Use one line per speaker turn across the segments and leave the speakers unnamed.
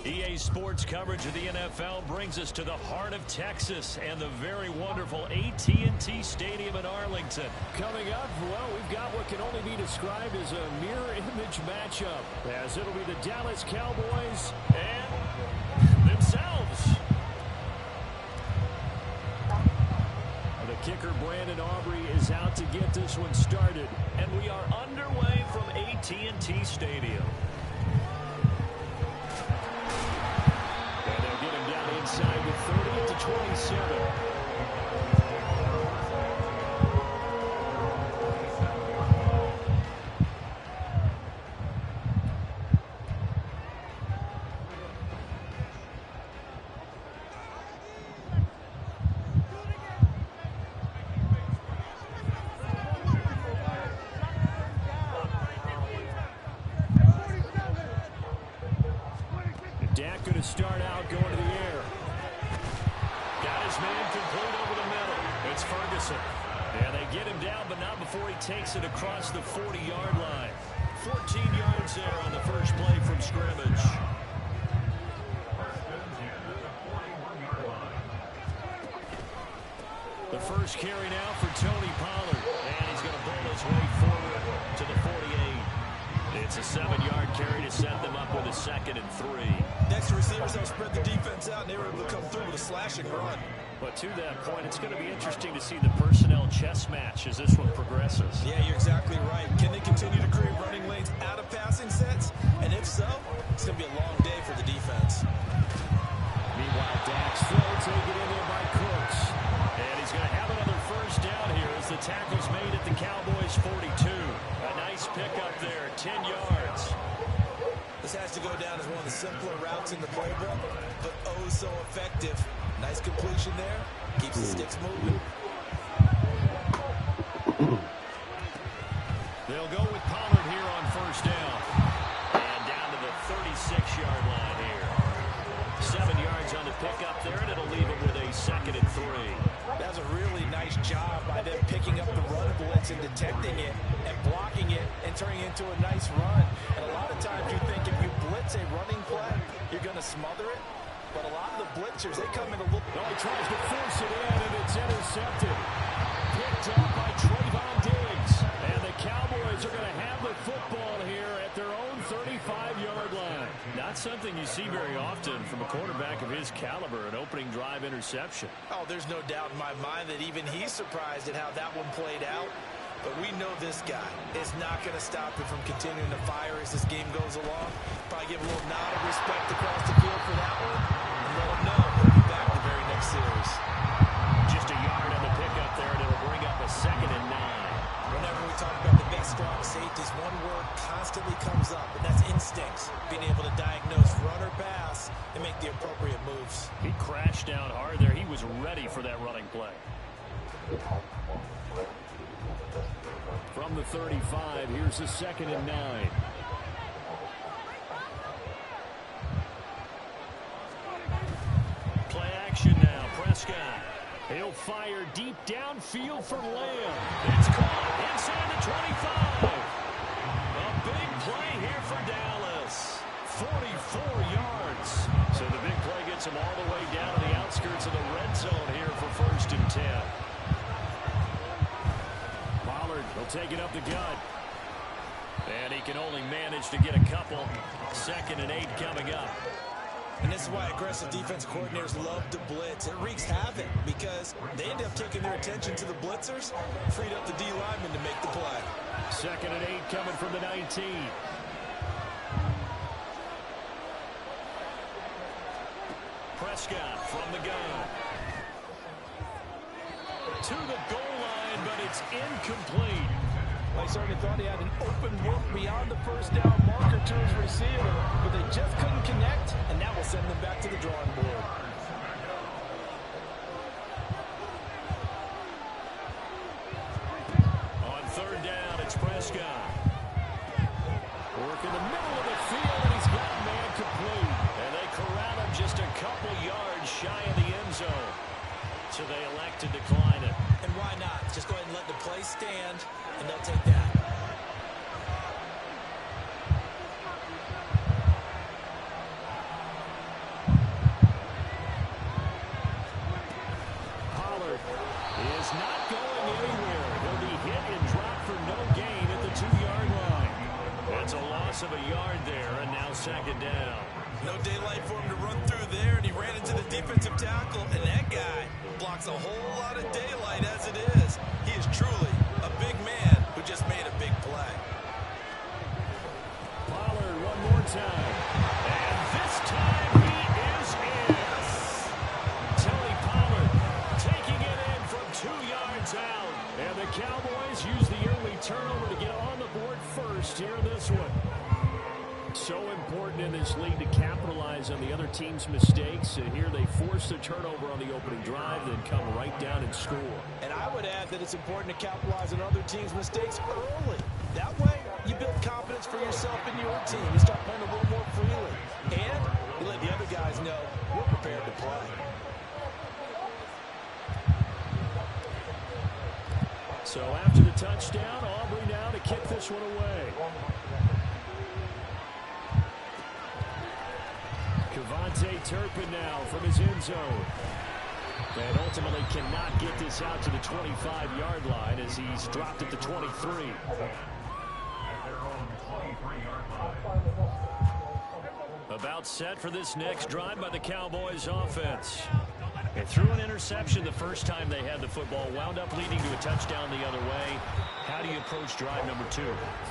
EA Sports coverage of the NFL brings us to the heart of Texas and the very wonderful AT&T Stadium in Arlington.
Coming up, well, we've got what can only be described as a mirror image matchup, as it'll be the Dallas Cowboys
and themselves.
The kicker, Brandon Aubrey, is out to get this one started.
And we are underway from AT&T Stadium.
Inside with 30 to 27. Dak going to start out going to the air.
Got his man complete over the middle. It's Ferguson. And they get him down, but not before he takes it across the 40-yard line. 14 yards there on the first play from scrimmage. The first carry now for Tony Pollard. And he's going to pull his way forward to the 48. It's a 7-yard carry to set them up with a 2nd and 3.
Next receivers have spread the defense out, and they were able to come through with a slashing run.
But to that point, it's going to be interesting to see the personnel chess match as this one progresses.
Yeah, you're exactly right. Can they continue to create running lanes out of passing sets? And if so, it's going to be a long day for the defense.
Meanwhile, Dak's throw taken in there by Cooks.
And he's going to have another first down here as the tackle's made at the Cowboys' 42. A nice pickup there, 10 yards.
This has to go down as one of the simpler routes in the playbook, but oh so effective. Nice completion there. Keeps the sticks moving.
They'll go with Pollard here on first down. And down to the 36-yard line here. 7 yards on the pickup there, and it'll leave him with a 2nd and 3.
That's a really nice job by them picking up the run blitz and detecting it and blocking it and turning it into a nice run. And a lot of times you think if you blitz a running play, you're going to smother it. But a lot of the blitzers, they come in a little...
Oh, he tries to force it in, and it's intercepted. Picked up by Trayvon Diggs. And the Cowboys are going to have the football here at their own 35-yard line.
Not something you see very often from a quarterback of his caliber, an opening drive interception.
Oh, there's no doubt in my mind that even he's surprised at how that one played out. But we know this guy is not going to stop him from continuing to fire as this game goes along. Probably give a little nod of respect across the field for that one. And let him know he'll be back the very next series.
Just a yard on the pickup there, and it'll bring up a 2nd and 9.
Whenever we talk about the big, strong safeties, one word constantly comes up, and that's instincts. Being able to diagnose run or pass and make the appropriate moves.
He crashed down hard there. He was ready for that running play.
From the 35, here's a 2nd and 9.
Play action now. Prescott.
He'll fire deep downfield for Lamb.
It's caught inside the 25. A big play here for Dallas. 44 yards. So the big play gets him all the way down to the outskirts of the red zone here for 1st and 10.
He'll take it up the gut.
And he can only manage to get a couple. 2nd and 8 coming up.
And this is why aggressive defense coordinators love to blitz. It wreaks havoc because they end up taking their attention to the blitzers, freed up the D lineman to make the play.
2nd and 8 coming from the 19.
Prescott from the gun. To the goal line, but it's incomplete.
I certainly thought he had an open look beyond the first down marker to his receiver, but they just couldn't connect, and that will send them back to the drawing board.
On 3rd down, it's Prescott.
Work in the middle of the field, and he's got man complete.
And they corral him just a couple yards shy of the end zone. So they elect to decline it.
And why not? Just go ahead and let the play stand, and they'll take that.
Pollard is not going anywhere. He'll be hit and dropped for no gain at the 2-yard line.
It's a loss of a yard there, and now second down.
No daylight for him to run through there, and he ran into the defensive tackle, and that guy blocks a whole lot of daylight as it is. He is truly a big man who just made a big play.
Pollard one more time.
And this time he is in.
Tony Pollard taking it in from 2 yards out. And the Cowboys use the early turnover to get on the board first here in this one. So important in this league to capitalize on the other team's mistakes. And here they force the turnover on the opening drive, then come right down and score.
And I would add that it's important to capitalize on other teams' mistakes early. That way, you build confidence for yourself and your team. You start playing a little more freely. And you let the other guys know we're prepared to play.
So after the touchdown, Aubrey now to kick this one away. Kevontae Turpin now from his end zone. And ultimately cannot get this out to the 25-yard line as he's dropped at the 23. About set for this next drive by the Cowboys offense. They threw an interception the first time they had the football, wound up leading to a touchdown the other way. How do you approach drive number 2?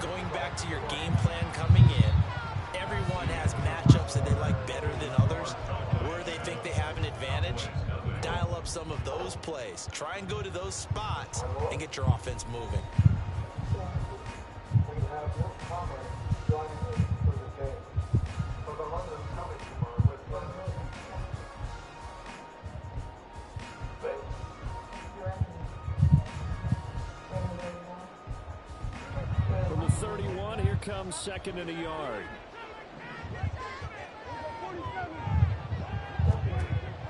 Going back to your game plan coming in, everyone has matchups that they like better than others, where they think they have an advantage. Dial up some of those plays. Try and go to those spots and get your offense moving.
From the 31, here comes second and a yard.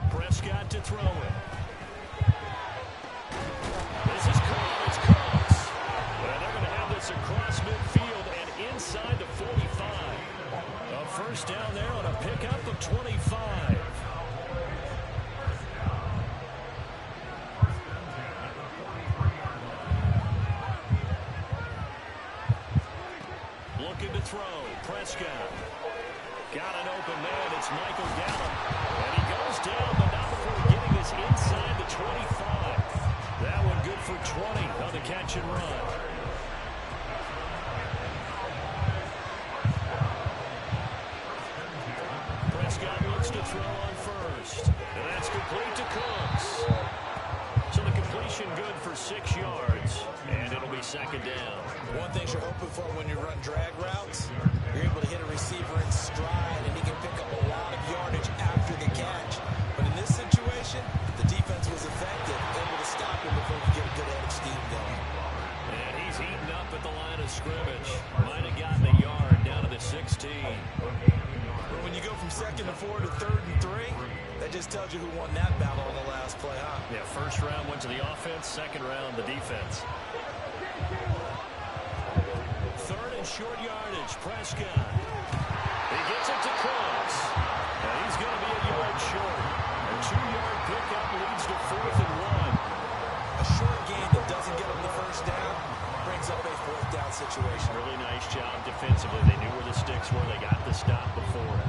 Prescott to throw it. This is caught. It's close. And they're going to have this across midfield and inside the 45. A first down there on a pickup of 25. Looking to throw. Prescott. Got an open man. It's Michael Gallup. And he goes down, but not before getting this inside the 25. That one good for 20 on the catch and run. Prescott looks to throw on first. And that's complete to Cooks. So the completion good for 6 yards. And it'll be second down.
One thing you're hoping for when you run drag routes, you're able to hit a receiver in stride, and he can pick up a lot of yardage after the catch. But in this situation, the defense was effective, able to stop him before he could get a good head of steam going.
And he's eaten up at the line of scrimmage. Might have gotten a yard down to the 16.
But when you go from 2nd and 4 to 3rd and 3, that just tells you who won that battle on the last play, huh?
Yeah, first round went to the offense, second round the defense. 3rd and short yardage, Prescott. He gets it to Cooks. And he's going to be a yard short. A 2-yard pickup leads to 4th and 1.
A short gain that doesn't get him the first down brings up a 4th down situation.
Really nice job defensively. They knew where the sticks were. They got the stop before it.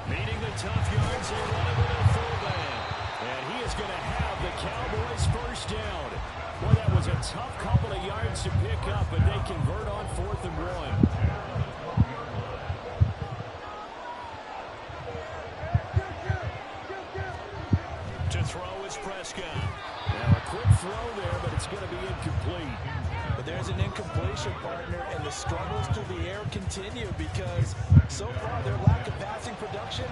Meeting the tough yards, they run it with a fullback. And he is going to have the Cowboys first down. Boy, that was a tough couple of yards to pick up, but they convert on 4th and 1. To throw is Prescott. Now a quick throw there, but it's going to be incomplete.
But there's an incompletion, partner, and the struggles through the air continue because so far their lack of passing production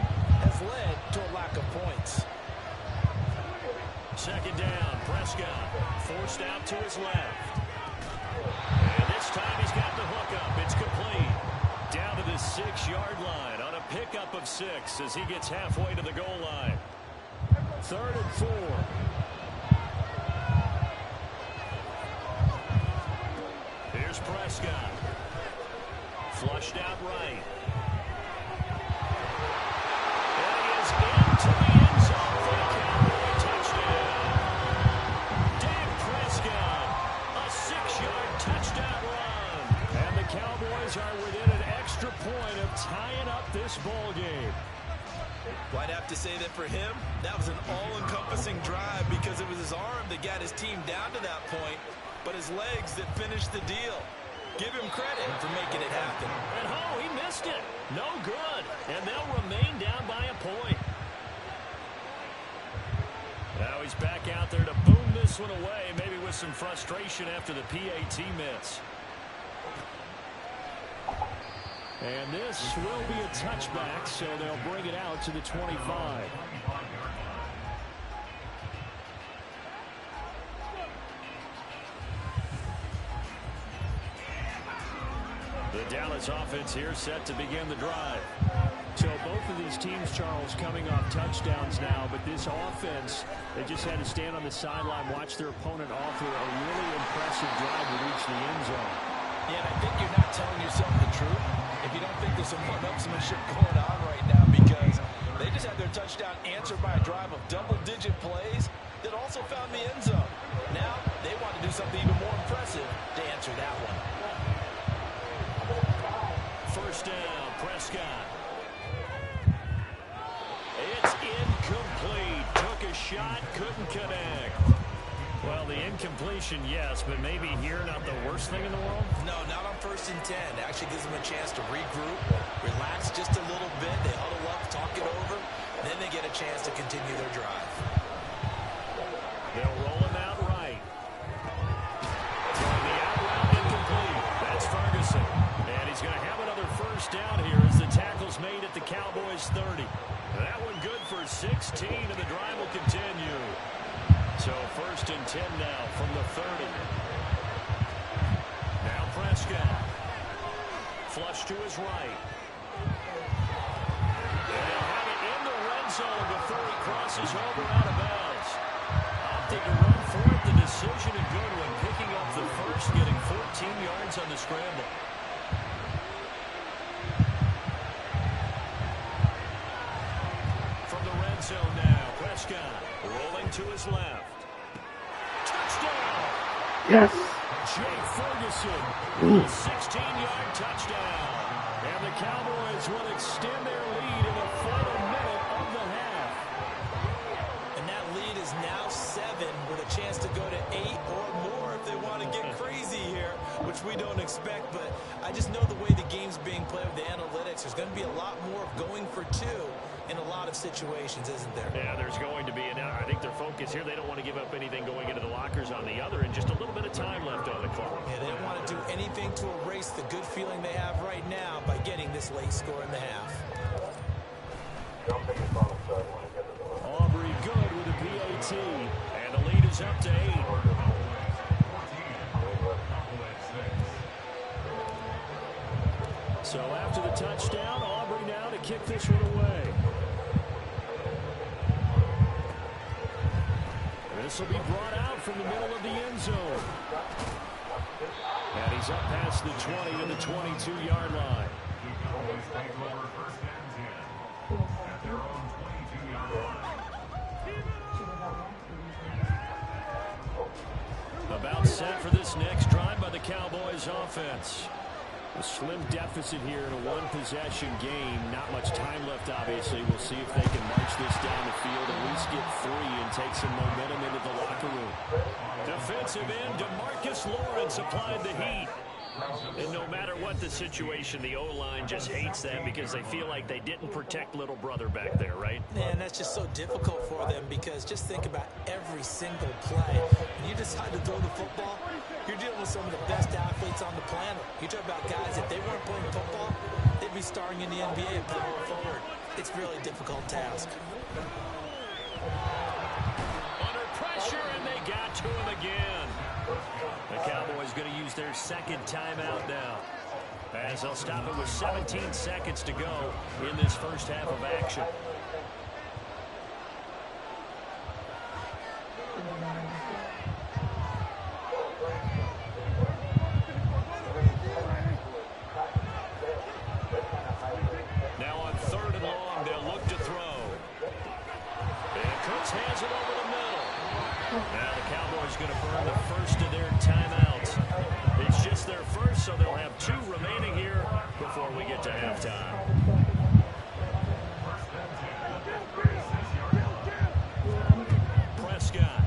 has led to a lack of points.
Second down, Prescott forced out to his left. And this time he's got the hook up. It's complete. Down to the 6-yard line on a pickup of 6 as he gets halfway to the goal line. 3rd and 4.
Prescott. Flushed out right. And he is into the end zone for the Cowboy touchdown. Dak Prescott, a 6-yard touchdown run. And the Cowboys are within an extra point of tying up this ball game.
Well, I'd have to say that for him, that was an all-encompassing drive because it was his arm that got his team down to that point, but his legs that finished the deal. Give him credit for making it happen.
And oh, he missed it. No good. And they'll remain down by a point. Now he's back out there to boom this one away, maybe with some frustration after the PAT miss. And this will be a touchback, so they'll bring it out to the 25. The Dallas offense here set to begin the drive. So both of these teams, Charles, coming off touchdowns now, but this offense, they just had to stand on the sideline, watch their opponent offer a really impressive drive to reach the end zone.
Yeah, and I think you're not telling yourself the truth if you don't think there's some one-upsmanship going on right now, because they just had their touchdown answered by a drive of double-digit plays that also found the end zone. Now they want to do something even more impressive to answer that one.
First down, Prescott. It's incomplete. Took a shot, couldn't connect. Well, the incompletion, yes, but maybe here not the worst thing in the world?
No, not on 1st and 10. It actually gives them a chance to regroup, relax just a little bit. They huddle up, talk it over, then they get a chance to continue their drive.
They'll roll him out right. Throwing the out route incomplete. That's Ferguson. And he's going to have another first down here as the tackle's made at the Cowboys' 30. That one good for 16, and the drive will continue. So 1st and 10 now from the 30. Now Prescott. Flush to his right. And he'll have it in the red zone before he crosses over out of bounds. Opting to run for it. The decision a good one. Picking up the first, getting 14 yards on the scramble. From the red zone now, Prescott rolling to his left. Touchdown!
Yes.
Jay Ferguson, a 16-yard touchdown. And the Cowboys will extend their lead in the final minute of the half.
And that lead is now 7 with a chance to go to 8 or more if they want to get crazy here, which we don't expect. But I just know the way the game's being played with the analytics, there's going to be a lot more of going for 2 in a lot of situations, isn't there?
Yeah, there's going to be. And I think their focus here, they don't want to give up anything going into the lockers on the other, and just a little bit of time left on the clock.
Yeah, they don't want to do anything to erase the good feeling they have right now by getting this late score in the half.
Aubrey good with a PAT, and the lead is up to 8. So after the touchdown, Aubrey now to kick this one away. This will be brought out from the middle of the end zone. And he's up past the 20 to the 22-yard line. About set for this next drive by the Cowboys offense. A slim deficit here in a one-possession game. Not much time left, obviously. We'll see if they can march this down the field, at least get 3 and take some momentum into the locker room. Defensive end DeMarcus Lawrence applied the heat. And no matter what the situation, the O-line just hates that because they feel like they didn't protect little brother back there, right?
Man, that's just so difficult for them because just think about every single play. When you decide to throw the football, you're dealing with some of the best athletes on the planet. You talk about guys, if they weren't playing football, they'd be starring in the NBA and power forward. It's a really difficult task.
Under pressure, and they got to him again. The Cowboys going to use their second timeout now, as they'll stop it with 17 seconds to go in this first half of action. Pitts has it over the middle. Now the Cowboys going to burn the first of their timeouts. It's just their first, so they'll have 2 remaining here before we get to halftime. Prescott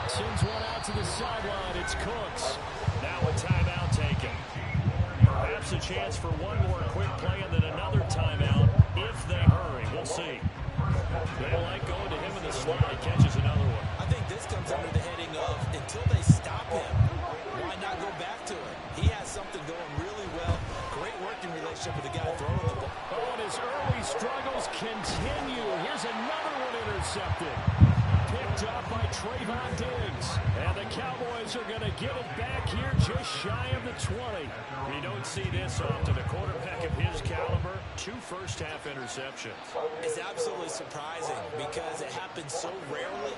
sends one out to the sideline. It's Cooks. Now a timeout taken. Perhaps a chance for one more quick play and then another timeout if they hurry. We'll see. They like going to him in the slot. He catches another one.
I think this comes under the heading of until they stop him, why not go back to him? He has something going really well. Great working relationship with the guy throwing the ball.
Oh, and his early struggles continue. Here's another one intercepted. Picked up by Trayvon Diggs. And the Cowboys are going to get it back here just shy of the 20.
You don't see this often. A quarterback of his caliber, 2 first-half interceptions.
It's absolutely surprising because it happens so rarely.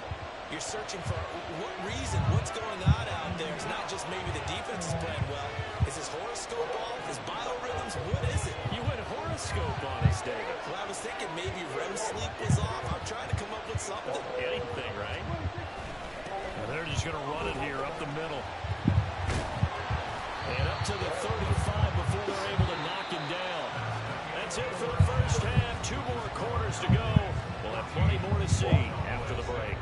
You're searching for what reason, what's going on out there. It's not just maybe the defense is playing well. Is his horoscope off? His biorhythms? What is it?
You went horoscope on us, David.
Well, I was thinking maybe REM sleep was off. I'm trying to come up with something.
Anything, right? And they're just going to run it here up the middle. And up to the 35 before they're able to knock him down. That's it for the first half. 2 more quarters to go. We'll have plenty more to see after the break.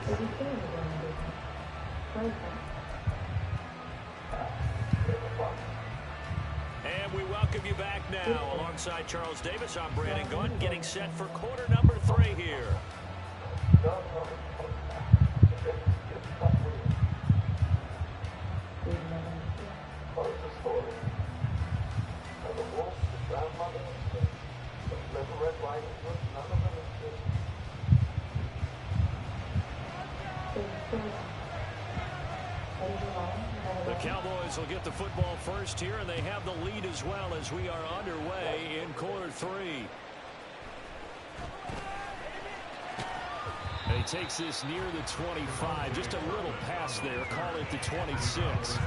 And we welcome you back now. Alongside Charles Davis, I'm Brandon Gunn, getting set for quarter number 3 here. The Cowboys will get the football first here, and they have the lead as well as we are underway in quarter 3. And he takes this near the 25. Just a little pass there. Call it the 26.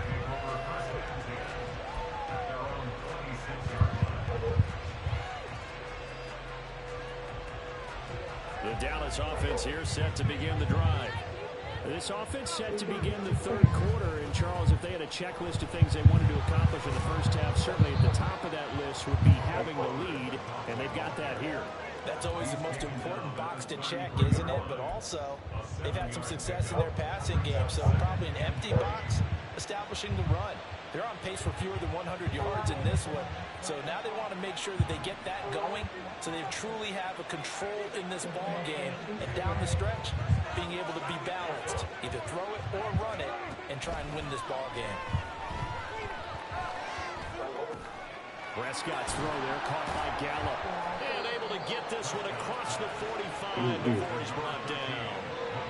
The Dallas offense here set to begin the drive. This offense set to begin the 3rd quarter. And, Charles, if they had a checklist of things they wanted to accomplish in the first half, certainly at the top of that list would be having the lead, and they've got that here.
That's always the most important box to check, isn't it? But also, they've had some success in their passing game, so probably an empty box establishing the run. They're on pace for fewer than 100 yards in this one. So now they want to make sure that they get that going so they truly have a control in this ball game. And down the stretch, being able to be balanced. Either throw it or run it and try and win this ball game.
Prescott's throw there caught by Gallup. And able to get this one across the 45 before he's brought down.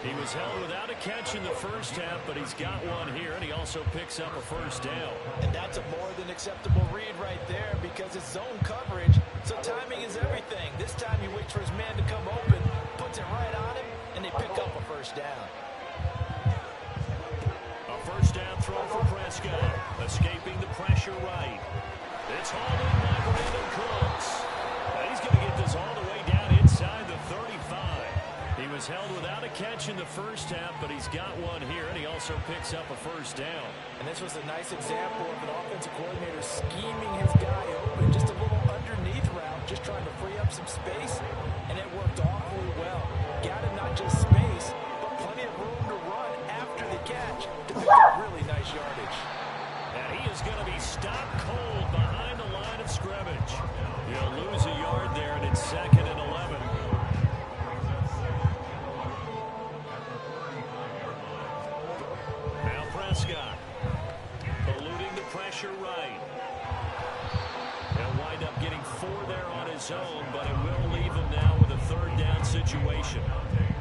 He was held without a catch in the first half, but he's got one here, and he also picks up a first down.
And that's a more than acceptable read right there because it's zone coverage, so timing is everything. This time he waits for his man to come open, puts it right on him, and they pick up a first down.
A first down throw for Prescott, escaping the pressure right. It's hauled in by Brandon Cooks. He's going to get this all the way down inside the 35. He was held without a catch in the first half, but he's got one here, and he also picks up a first down.
And this was a nice example of an offensive coordinator scheming his guy open. Just a little underneath route, just trying to free up some space, and it worked awfully well. Got him not just space, but plenty of room to run after the catch to pick up really nice yardage.
And he is going to be stopped cold behind the line of scrimmage. He'll lose a yard there, and it's 2nd and 11. Now Prescott, eluding the pressure right. He'll wind up getting 4 there on his own, but it will leave him now with a 3rd down situation.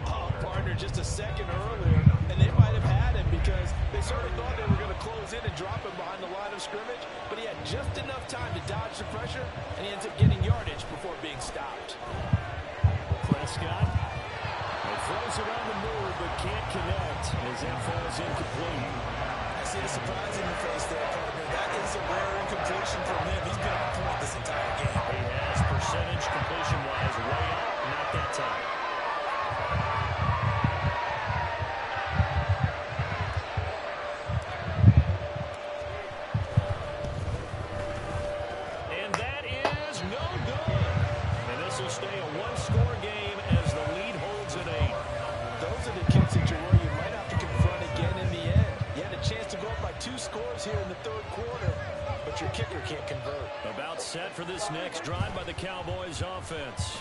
Oh, partner, just a second earlier, and they might have had him because they sort of thought they were going to close in and drop him behind the line of scrimmage, but he had just enough time to dodge the pressure, and he ends up getting yardage before being stopped.
Prescott throws it on the move, but can't connect as that falls incomplete.
I see the surprise in your face there, partner. That is a rare incompletion from him. He's been on point this entire game.
He has percentage completion-wise way up, not time. And that is no good. And this will stay a one-score game as the lead holds at 8.
Those are the kicks that you might have to confront again in the end. You had a chance to go up by 2 scores here in the third quarter, but your kicker can't convert.
About set for this next drive by the Cowboys offense.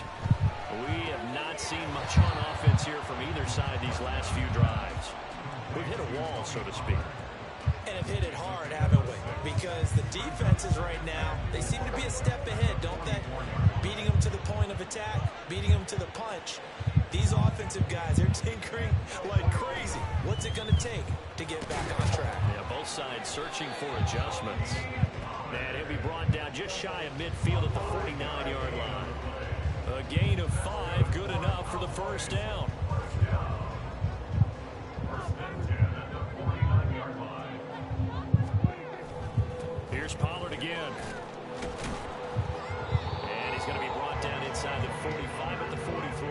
We have not seen much on offense here from either side these last few drives. We've hit a wall, so to speak.
And have hit it hard, haven't we? Because the defenses right now, they seem to be a step ahead, don't they? Beating them to the point of attack, beating them to the punch. These offensive guys, they're tinkering like crazy. What's it going to take to get back on track?
Yeah, both sides searching for adjustments. And he'll be brought down just shy of midfield at the 49-yard line. A gain of 5, good enough for the first down. Here's Pollard again. And he's going to be brought down inside the 45 at the 43.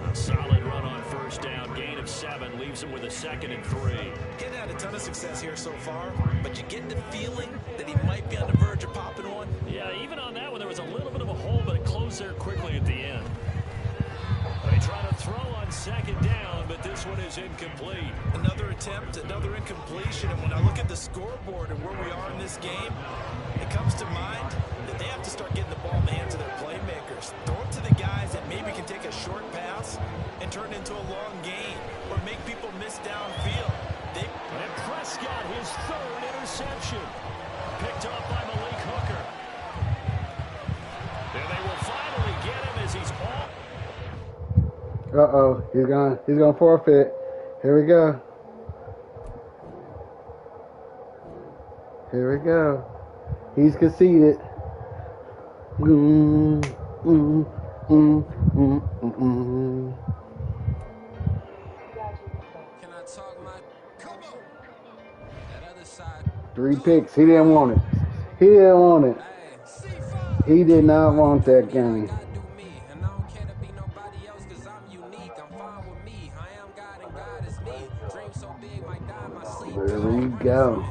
A solid run on first down. Gain of 7 leaves him with a 2nd and 3.
Getting had a ton of success here so far, but you get the feeling that he might be on the verge of popping one.
Yeah, even on that one, there was a little bit of a hole, but it closed there quickly at the end. They try to throw on 2nd down, but this one is incomplete.
Another attempt, another incompletion, and when I look at the scoreboard and where we are in this game, it comes to mind that they have to start getting the ball in the hands of their playmakers. Throw it to the guys that maybe can take a short pass and turn it into a long gain or make people miss downfield.
And Prescott, his 3rd interception. Picked up by Malik Hooker. And they will finally get him as he's off.
Uh-oh, he's gonna forfeit. Here we go. Here we go. He's conceded.
Can I talk my... Come on! That other side.
3 picks. He didn't want it. He didn't want it. He did not want that game. There we go.